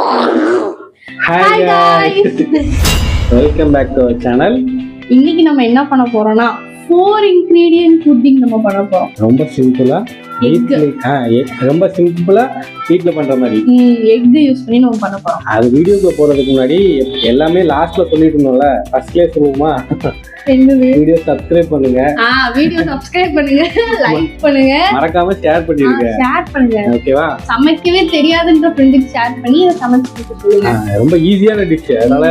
Hi guys. Welcome back to our channel. இன்னைக்கு நம்ம என்ன பண்ண போறோம்னா 4 ingredient pudding நம்ம பண்ண போறோம். ரொம்ப சிம்பிளா ரொம்ப சிம்பிளா வீட்ல பண்ற மாதிரி எக் யூஸ் பண்ணி நம்ம பண்ண போறோம். அது வீடியோக்கு போறதுக்கு முன்னாடி எல்லாமே லாஸ்ட்ல சொல்லிட்டு இருந்தோம்ல, ஃபர்ஸ்ட்லயே சொல்லுவோமா? வீடியோ சப்ஸ்கிரைப் பண்ணுங்க, வீடியோ சப்ஸ்கிரைப் பண்ணுங்க, லைக் பண்ணுங்க, மறக்காம ஷேர் பண்ணுங்க. ஓகேவா? சமைக்கவே தெரியாதுன்ற ஃப்ரெண்டுக்கு ஷேர் பண்ணி இத சமைச்சு கொடுக்க சொல்லுங்க. ரொம்ப ஈஸியான டிஷ், அதனால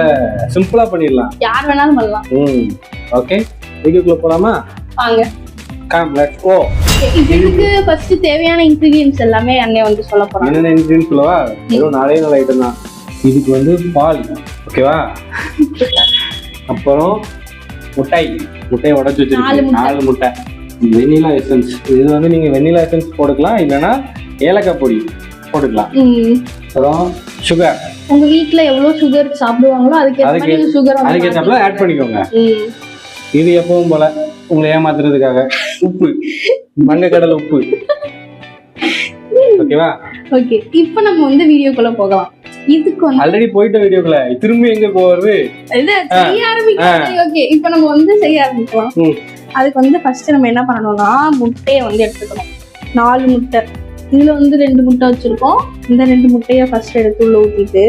சிம்பிளா பண்ணிடலாம், யார் வேணாலும் பண்ணலாம். ஓகே, வீடியோக்குள்ள போலாமா? வாங்க. Come let's go. இதுக்கு ஃபர்ஸ்ட் தேவையான இன்கிரிடியன்ட்ஸ் எல்லாமே அண்ணே வந்து சொல்ல போறேன். என்னென்ன இன்கிரிடியன்ட்ஸ் சொல்லவா? வெறும் 4 ஐட்டம் தான். இதுக்கு வந்து பால், ஓகேவா? அப்புறம் முட்டையை உடைச்சு வச்சிருக்கேன், 4 முட்டை. வெண்ணிலா எசன்ஸ், இது வந்து நீங்க வெண்ணிலா எசன்ஸ் போட்டுக்கலாம், இல்லைன்னா ஏலக்காய் பொடி போட்டுக்கலாம். அப்புறம் சுகர், உங்க வீட்ல எவ்வளவு சுகர் சாப்பிடுவாங்களோ அதுக்கு சுகர் ஆட் பண்ணிக்கோங்க. இது எப்பவும் போல உங்களை ஏமாத்துறதுக்காக உப்பு, மங்கக்கடலை உப்பு, ஓகேவா? ஓகே, இப்போ நம்ம வந்து வீடியோக்குள்ள போகலாம். இதுக்கு வந்து ஆல்ரெடி போயிட்ட வீடியோக்குள்ள திரும்பி எங்க போறது? இது செய்ய ஆரம்பிக்கலாம். ஓகே, இப்போ நம்ம வந்து செய்ய ஆரம்பிக்கலாம். அதுக்கு வந்து ஃபர்ஸ்ட் நம்ம என்ன பண்ணணும்னா முட்டையை வந்து எடுத்துக்கணும். 4 முட்டை, இதுல வந்து 2 முட்டை வச்சிருக்கோம். இந்த 2 முட்டையை ஃபர்ஸ்ட் எடுத்து உள்ள ஊத்திட்டு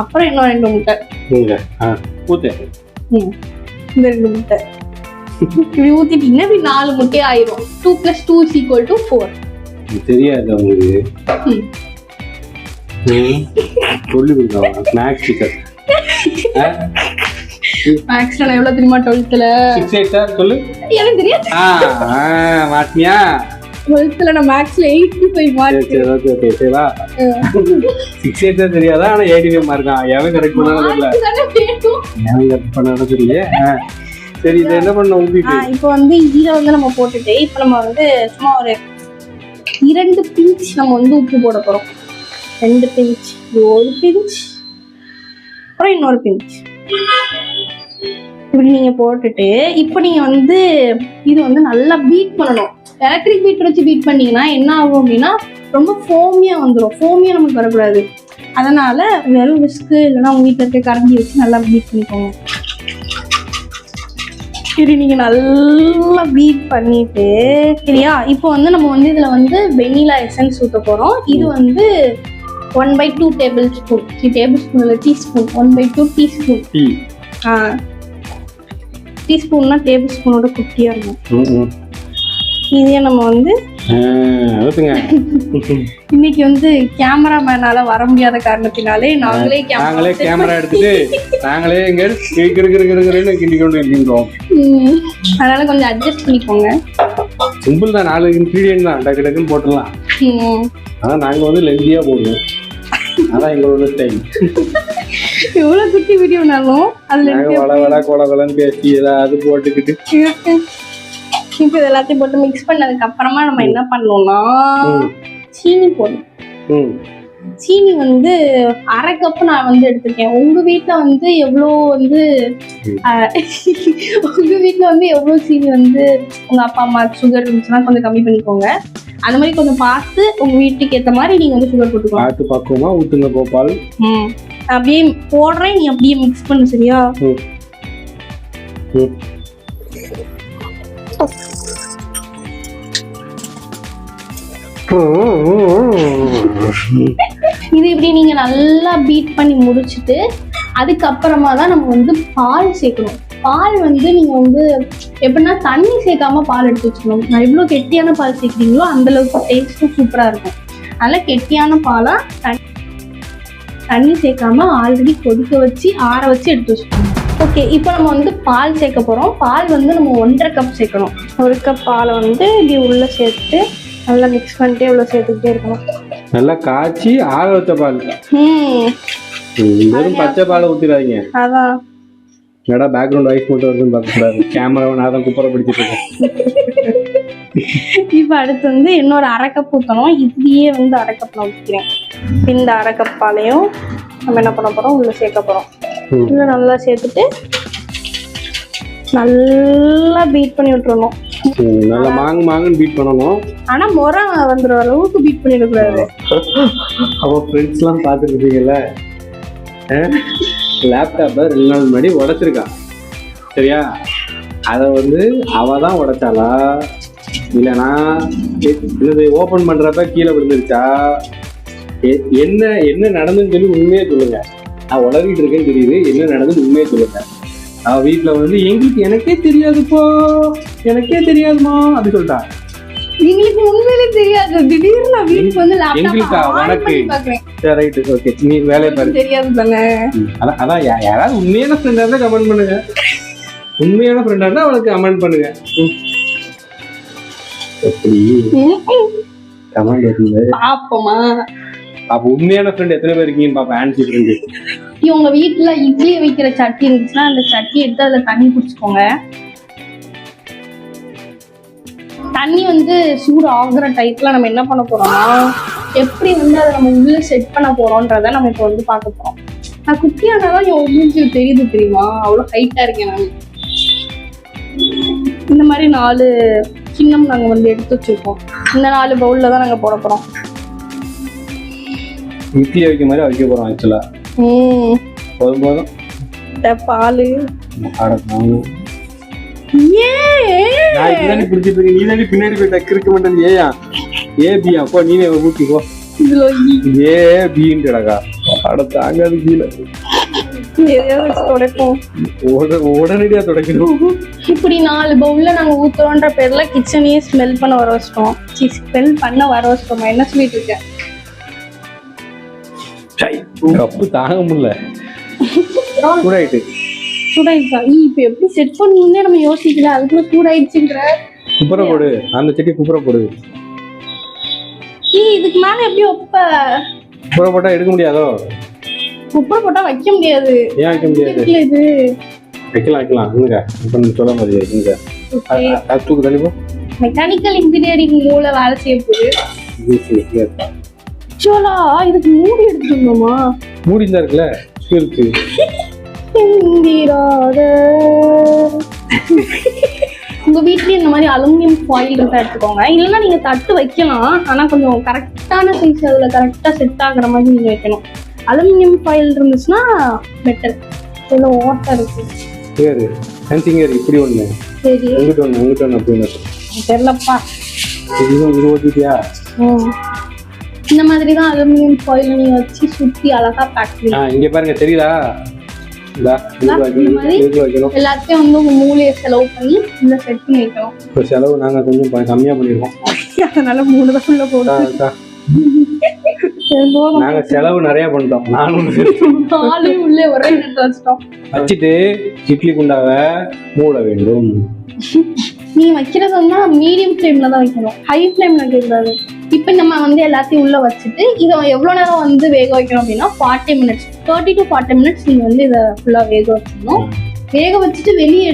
அப்புறம் இன்னும் 2 முட்டை ஊத்து. இந்த 2 முட்டை இப்படி ஊத்திட்டீங்கன்னா இப்படி 4 முட்டை ஆயிரும். 2 + 2 = 4. தெரியாது உங்களுக்கு? சொல்லி கொடுங்க. மேக்ஸ்ல நான் எவ்வளவு தெரியுமா 12th 6 8 சொல்லு. எனக்கு தெரியாது. மாட்டியா? 12th நான் மேக்ஸ்ல 85 மார்க். ஓகே ஓகே, சரிவா? 6 8 தெரியாதா? ஆனா 85 மார்க் தான். எவன் கரெக்ட் பண்ணானே தெரியல. எவன் கரெக்ட் பண்ணானே தெரியல. சரி, இது என்ன பண்ண ஊத்திட்டு இப்போ வந்து இத வந்து நம்ம போட்டுட்டு இப்போ நம்ம வந்து சும்மா ஒரு 2 பிஞ்ச் நம்ம வந்து உப்பு போட போறோம். 2 பிஞ்ச், 1 பிஞ்ச், அப்புறம் இன்னொரு பிஞ்ச். இப்படி நீங்க போட்டுட்டு இப்போ நீங்க வந்து இது வந்து நல்லா பீட் பண்ணணும். எலக்ட்ரிக் பீட்டர் வச்சு பீட் பண்ணீங்கன்னா என்ன ஆகும் அப்படின்னா ரொம்ப ஃபோமியா வந்துடும். ஃபோமியா நமக்கு வரக்கூடாது. அதனால வெறும் விஸ்கு இல்லைன்னா உங்க வீட்டில் இருக்க கரண்டி வச்சு நல்லா பீட் பண்ணிக்கோங்க. சரி, நீங்க நல்லா பீட் பண்ணிட்டு சரியா? இப்போ வந்து நம்ம வந்து இதுல வந்து வெண்ணிலா எசன்ஸ் ஊற்ற போறோம். இது வந்து 1/2 டேபிள் ஸ்பூன், இல்ல டீஸ்பூன், 1/2 டீஸ்பூன். டீஸ்பூன்னா டேபிள் ஸ்பூனோட குட்டியா இருக்கும். இதே நம்ம வந்து இன்னைக்கு வந்து கேமராமேனால வர முடியாத காரணத்தினாலே நாங்களே கேமரா எடுத்துட்டு நாங்களே எங்க கிண்டி கொண்டு இருக்கின்றோம். அதனால கொஞ்சம் அட்ஜஸ்ட் பண்ணிக்கோங்க. சிம்பிள் தான், 4 இன்கிரீடியன்ட் தான், டக்கு டக்குன்னு போட்டுடலாம். ஆனா நாங்க வந்து லெந்தியா போடுவோம், அதான் எங்களோட ஸ்டைல். எவ்வளவு குட்டி வீடியோனாலும் அதுல கொலன்னு பேசி ஏதாவது போட்டுக்கிட்டு இப்போ எல்லாத்தையும் போட்டு மிக்ஸ் பண்ணதுக்கு அப்புறமா நம்ம என்ன பண்ணோம்னா சீனி போடணும். சீனி வந்து 1/2 கப் நான் வந்து எடுத்திருக்கேன். உங்க வீட்டுல வந்து எவ்வளோ வந்து எவ்வளோ சீனி வந்து உங்க அப்பா அம்மா சுகர் இருந்துச்சுன்னா கொஞ்சம் கம்மி பண்ணிக்கோங்க. அந்த மாதிரி கொஞ்சம் பார்த்து உங்க வீட்டுக்கு ஏற்ற மாதிரி நீங்க வந்து சுகர் போட்டுக்கோங்க. பார்த்து பக்குவமா ஊத்துங்க கோபால். அப்படியே போடுறேன், நீ அப்படியே மிக்ஸ் பண்ணு, சரியா? இது இப்படி நீங்க நல்லா பீட் பண்ணி முடிச்சுட்டு அதுக்கப்புறமா தான் நம்ம வந்து பால் சேர்க்கணும். பால் வந்து நீங்க வந்து எப்படின்னா தண்ணி சேர்க்காம பால் எடுத்து வச்சுக்கணும். நான் எவ்வளவு கெட்டியான பால் சேர்க்குறீங்களோ அந்த அளவுக்கு டேஸ்ட்டும் சூப்பரா இருக்கும். அதனால கெட்டியான பாலா தண்ணி சேர்க்காம ஆல்ரெடி கொதிக்க வச்சு ஆற வச்சு எடுத்து வச்சுக்கணும். ஓகே, இப்போ நம்ம வந்து பால் சேர்க்க போறோம். பால் வந்து நம்ம 1/2 கப் சேர்க்கணும். 1 கப் பாலை வந்து இப்படி உள்ள சேர்த்து நல்லா மிக்ஸ் பண்ணிட்டே உள்ள சேர்த்துக்கிட்டே இருக்கணும். நல்லா காய்ச்சி ஆற வச்ச பால், வெறும் பச்சை பாலை ஊத்திடாதீங்க. அதான் என்னடா பேக்ரவுண்ட் வாய்ஸ் மட்டும் வருதுன்னு பார்க்கக்கூடாது, கேமராவை நான் தான் குப்பரை பிடிச்சிட்டு இருக்கேன். இப்போ அடுத்து வந்து இன்னொரு 1/2 கப் ஊற்றணும். இதுலேயே வந்து 1/2 கப் நான் ஊற்றிக்கிறேன். இந்த 1/2 கப் பாலையும் நம்ம என்ன பண்ண போகிறோம், உள்ளே சேர்க்க போகிறோம். உள்ளே நல்லா சேர்த்துட்டு நல்லா பீட் பண்ணி விட்டுறணும். நல்லா மாங்குன்னு பீட் பண்ணணும். ஆனா முறை வந்துடுற அளவுக்கு பீட் பண்ணிடக்கூடாது. அவ ஃப்ரெண்ட்ஸ் எல்லாம் பார்த்துருப்பீங்கல்ல, லேப்டாப்பை 2 நாள் முன்னாடி உடைச்சிருக்கான். சரியா, அதை வந்து அவ தான் உடைச்சாளா இல்லைன்னா ஓபன் பண்றப்ப கீழே விழுந்துருச்சா, என்ன நடந்துன்னு சொல்லி உண்மையே சொல்லுங்க. நான் உளறிட்டு இருக்கேன்னு தெரியுது, என்ன நடந்துன்னு உண்மையே சொல்லுங்க. அவ வீட்டுல வந்து எனக்கே தெரியாதுப்போ, எனக்கே தெரியாதுமா அப்படி சொல்லிட்டா. எங்களுக்கு உண்மையிலே தெரியாது, திடீர்னு நான் வீட்டுக்கு வந்து எங்களுக்கா உனக்கு ரைட்டு ஓகே நீ வேலையை பாரு தெரியாது தானே. அதான் யாராவது உண்மையான ஃப்ரெண்டா இருந்தா கமெண்ட் பண்ணுங்க, உண்மையான ஃப்ரெண்டா இருந்தா அவளுக்கு கமெண்ட் பண்ணுங்க. எப்படி கமெண்ட் வருது பாப்போமா? அப்ப உண்மையான ஃப்ரெண்ட் எத்தனை பேர் இருக்கீங்கன்னு பாப்பா. ஆன்சி ஃப்ரெண்டு உங்க வீட்டுல இட்லி வைக்கிற சட்டி இருந்துச்சுன்னா அந்த சட்டி எடுத்து அதுல தண்ணி குடிச்சுக்கோங்க. தண்ணி வந்து சூடு ஆகுற டைப்ல நம்ம என்ன பண்ண போறோம்னா, எப்படி வந்து அதை நம்ம உள்ள செட் பண்ண போறோம்ன்றத நம்ம இப்போ வந்து பார்க்க போறோம். நான் குட்டியானதான் என் மூஞ்சி தெரியுது தெரியுமா, அவ்வளவு ஹைட்டா இருக்கேன் நான். இந்த மாதிரி 4 கிண்ணம் நாங்க வந்து எடுத்து வச்சிருக்கோம். இந்த 4 பவுல்ல தான் நாங்க போட போறோம். இட்லி வைக்க மாதிரி வைக்க போறோம். ஆக்சுவலா போதும் பால் பின்னாடி போய் டக்கு இருக்க மாட்டேன். ஏயா ஏபி அப்போ நீனே ஊட்டிக்கோ. ஏபின்டா அட தாங்காது கீழே உடனடியா தொடக்கணும். இப்படி 4 பவுல்ல நாங்க ஊத்துறோன்ற பேர்ல கிச்சனையே ஸ்மெல் பண்ண வர வச்சிட்டோம். ஸ்மெல் பண்ண வர வச்சிட்டோம். என்ன சொல்லிட்டு இருக்கேன், கப்பு தாங்க முடியல. சூடாயிட்டு சூடாயிடுச்சா? இப்ப எப்படி செட் பண்ணணும்னே நம்ம யோசிக்கல, அதுக்குள்ள சூடாயிடுச்சுன்ற. குப்புற போடு, அந்த செடி குப்புற போடு. இதுக்கு மேல எப்படி ஒப்ப குப்புற போட்டா எடுக்க முடியாதோ? குப்புற போட்டா வைக்க முடியாது. ஏன் வைக்க முடியாது? இது வைக்கலாம் இங்க இப்ப நீ சொல்ல மாதிரி இங்க தூக்கு தள்ளி போ. மெக்கானிக்கல் இன்ஜினியரிங் மூளை வேலை செய்ய போகுது. சோலா இதுக்கு மூடி எடுத்துக்கணுமா? மூடி தான் இருக்குல்ல இருக்கு. உங்க வீட்லயே இந்த மாதிரி அலுமினியம் ஃபாயில் இருந்தா எடுத்துக்கோங்க. இல்லைன்னா நீங்க தட்டு வைக்கலாம், ஆனா கொஞ்சம் கரெக்டான சைஸ் அதுல கரெக்டா செட் ஆகுற மாதிரி நீங்க வைக்கணும். அலுமினியம் ஃபாயில் இருந்துச்சுன்னா பெட்டர். இதுல ஓட்டை இருக்கு. சரி ஃபேன்சிங்கர் இப்படி ஒண்ணு, சரி இங்கிட்ட ஒண்ணு அப்படின்னு தெரியலப்பா. இது ஓட்டிட்டியா? இந்த மாதிரி தான் அலுமினியம் ஃபாயில் நீங்க வச்சு சுத்தி அழகா பேக் பண்ணி இங்க பாருங்க தெரியுதா? எல்லாத்தையும் வந்து உங்க மூளையை செலவு பண்ணி இந்த செட் பண்ணி வைக்கணும். இப்போ செலவு நாங்க கொஞ்சம் கம்மியா பண்ணிருக்கோம், அதனால 3 தான் உள்ள போடுறோம். நாங்க செலவு நிறைய பண்ணிட்டோம். 4 உள்ளே ஒரே வச்சிட்டோம். வச்சுட்டு இட்லி குண்டாவை மூட வேண்டும். நீ வைக்கிறது வந்து மீடியம் ஃப்ளேம்ல தான் வைக்கணும், ஹை ஃப்ளேம்ல வைக்கக்கூடாது. இப்போ நம்ம வந்து எல்லாத்தையும் உள்ள வச்சுட்டு இதை எவ்வளோ நேரம் வந்து வேக வைக்கணும் அப்படின்னா 40 மினிட்ஸ், 30 to 40 மினிட்ஸ் நீங்கள் வந்து இதை ஃபுல்லாக வேக வச்சுக்கணும். வேக வச்சுட்டு வெளியே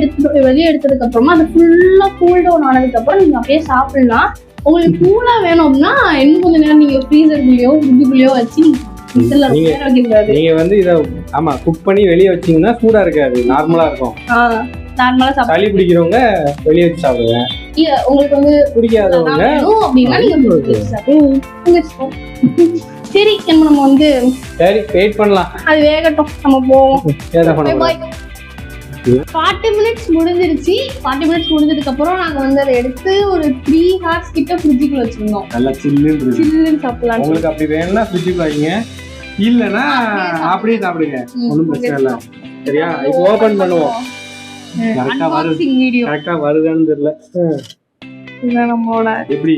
எடுத்ததுக்கு அப்புறமா அது ஃபுல்லாக கூல் டவுன் ஆனதுக்கப்புறம் நீங்கள் அப்படியே சாப்பிடலாம். உங்களுக்கு கூலாக வேணும் அப்படின்னா இன்னும் கொஞ்சம் நேரம் நீங்கள் ஃப்ரீசர்குள்ளேயோ ஃப்ரிட்ஜுக்குள்ளேயோ வச்சு நீங்க வந்து இதை ஆமா குக் பண்ணி வெளியே வச்சீங்கன்னா சூடா இருக்காது, நார்மலா இருக்கும். நார்மலா சாப்பிட சளி பிடிக்கிறவங்க வெளியே வச்சு சாப்பிடுங்க. உங்களுக்கு வந்து பிடிக்காதவங்க அப்படின்னா சரி நம்ம வந்து சரி வெயிட் பண்ணலாம், அது வேகட்டும், நம்ம போவோம். 40 மினிட்ஸ் முடிஞ்சிருச்சு. 40 மினிட்ஸ் முடிஞ்சதுக்கு அப்புறம் நாங்க வந்து அதை எடுத்து ஒரு 3 hours கிட்ட ஃப்ரிட்ஜுக்குள்ள வச்சிருந்தோம். நல்லா சில்லுன்னு சாப்பிடலாம். உங்களுக்கு அப்படி வேணும்னா ஃப்ரிட்ஜுக்கு வைங்க, இல்லைன்னா அப்படியே சாப்பிடுங்க, ஒன்றும் பிரச்சனை இல்லை. சரியா? இப்போ ஓபன் பண்ணுவோம். கரெக்டா வருதான்னு தெரியல. நம்மளோட எப்படி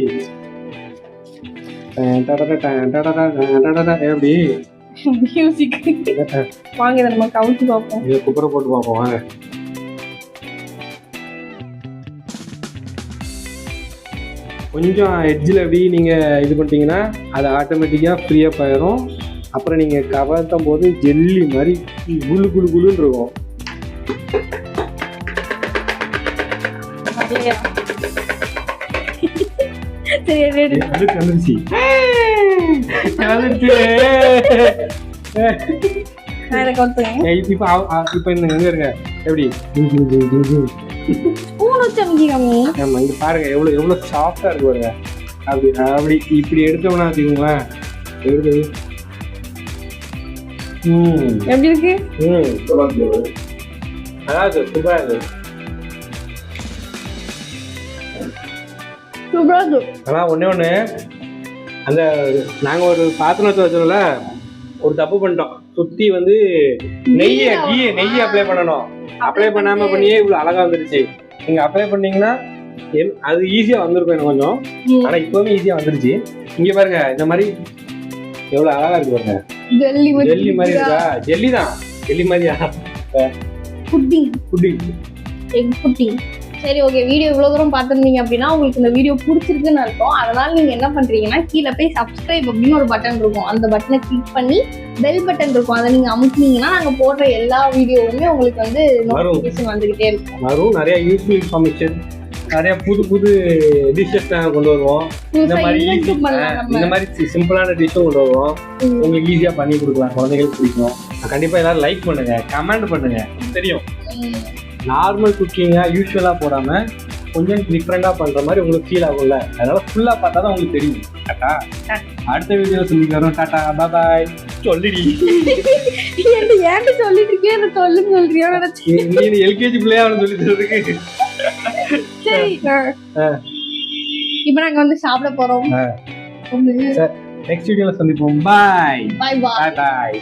எப்படி மியூசிக் வாங்க இதை நம்ம கவுச்சு பார்ப்போம். இதை குப்புற போட்டு பார்ப்போம் வாங்க. கொஞ்சம் எட்ஜில் எப்படி நீங்கள் இது பண்ணிட்டீங்கன்னா அது ஆட்டோமேட்டிக்காக ஃப்ரீயாக போயிடும். அப்புறம் நீங்கள் கவர்த்தும் போது ஜெல்லி மாதிரி குளு குளு குளுன்னு இருக்கும். ஃபர்ஸ்ட் அமைக்கிக்காமி. ஆமா இங்க பாருங்க எவ்வளவு சாஃப்டா இருக்கு பாருங்க. அப்படி இப்படி எடுத்தோம்னா வச்சுக்கோங்களேன் எப்படி இருக்கு? அதாவது சூப்பரா இருக்கு. சூப்பரா இருக்கு. ஆனா ஒண்ணு அந்த நாங்க ஒரு பாத்திரத்தை வச்சோம்ல, ஒரு தப்பு பண்ணிட்டோம். சுத்தி வந்து நெய்யை அப்ளை பண்ணணும். அப்ளை பண்ணாம பண்ணியே இவ்வளவு அழகா வந்துருச்சு. நீங்க அப்ளை பண்ணீங்கன்னா அது ஈஸியா வந்திருக்கும் எனக்கு கொஞ்சம். ஆனா இப்பவுமே ஈஸியா வந்துருச்சு. இங்க பாருங்க இந்த மாதிரி எவ்வளவு அழகா இருக்கு பாருங்க. ஜெல்லி மாதிரி இருக்கா? ஜெல்லி தான், ஜெல்லி மாதிரியா? Pudding egg pudding. சரி ஓகே, வீடியோ இவ்வளோ தூரம் பார்த்துருந்தீங்க அப்படின்னா உங்களுக்கு இந்த வீடியோ பிடிச்சிருக்குன்னு அர்த்தம். அதனால நீங்கள் என்ன பண்ணுறீங்கன்னா கீழே போய் சப்ஸ்கிரைப் அப்படின்னு ஒரு பட்டன் இருக்கும். அந்த பட்டனை கிளிக் பண்ணி பெல் பட்டன் இருக்கும், அதை நீங்கள் அமுக்குனீங்கன்னா நாங்கள் போடுற எல்லா வீடியோவுமே உங்களுக்கு வந்து நோட்டிஃபிகேஷன் வந்துகிட்டே இருக்கும். வரும். நிறைய யூஸ்ஃபுல் இன்ஃபர்மேஷன், நிறைய புது டிஷ்ஷஸ் நாங்கள் கொண்டு வருவோம். இந்த மாதிரி சிம்பிளான டிஷ்ஷும் கொண்டு வருவோம். உங்களுக்கு ஈஸியாக பண்ணி கொடுக்கலாம், குழந்தைகளுக்கு பிடிக்கும். கண்டிப்பாக எல்லாரும் லைக் பண்ணுங்க, கமெண்ட் பண்ணுங்க. தெரியும் நார்மல் குக்கிங்கா யூஸ்வலா போடாம கொஞ்சம் டிஃப்ரெண்டா பண்ற மாதிரி உங்களுக்கு ஃபீல் ஆகும்ல, அதனால ஃபுல்லா பார்த்தா தான் உங்களுக்கு தெரியும். டாடா, அடுத்த வீடியோ சந்திக்கிறோம். டாடா, பாய் பாய். சொல்லிடி ஏன்ட்டு சொல்லிட்டு இருக்கேன், சொல்லுங்க சொல்றியா? நீ எல்கேஜி பிள்ளையா சொல்லி தரதுக்கு. சரி, இப்போ நாங்க வந்து சாப்பிட போறோம். நெக்ஸ்ட் வீடியோல சந்திப்போம். பாய் பாய் பாய்.